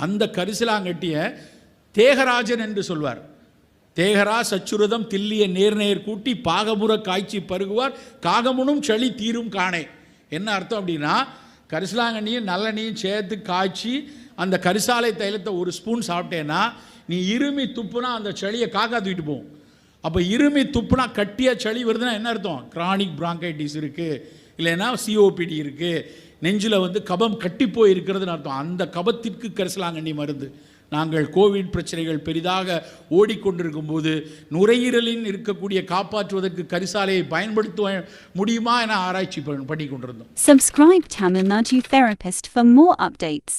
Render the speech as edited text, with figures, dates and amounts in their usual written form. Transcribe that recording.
அந்த கரிசலாங்கட்டியை தேகராஜன் என்று சொல்வார். தேகரா சச்சுரதம் தில்லிய நேர்நேர் கூட்டி பாகமுற காய்ச்சி பருகுவார் காகமுனும் சளி தீரும் காணே. என்ன அர்த்தம் அப்படின்னா, கரிசலாங்கண்ணியும் நல்லெண்ணையும் சேர்த்து காய்ச்சி அந்த கரிசாலை தைலத்தை ஒரு ஸ்பூன் சாப்பிட்டேன்னா நீ இருமி துப்புனா அந்த சளியை காக்கா தூக்கிட்டு போகும். அப்போ இருமி துப்புனா கட்டியாக சளி வருதுன்னா என்ன அர்த்தம்? கிரானிக் பிராங்கைட்டிஸ் இருக்குது, இல்லைன்னா சிஓபிடி இருக்குது, நெஞ்சில் கபம் கட்டி போய் இருக்கிறதுன்னு அர்த்தம். அந்த கபத்திற்கு கரிசலாங்கண்ணி மருந்து. நாங்கள் கோவிட் பிரச்சனைகள் பெரிதாக ஓடிக்கொண்டிருக்கும் போது நுரையீரலின் இருக்கக்கூடிய காப்பாற்றுவதற்கு கரிசாலையை பயன்படுத்த முடியுமா என ஆராய்ச்சி பண்ணி கொண்டிருந்தோம். Subscribe Tamil Nadu Therapist for more updates.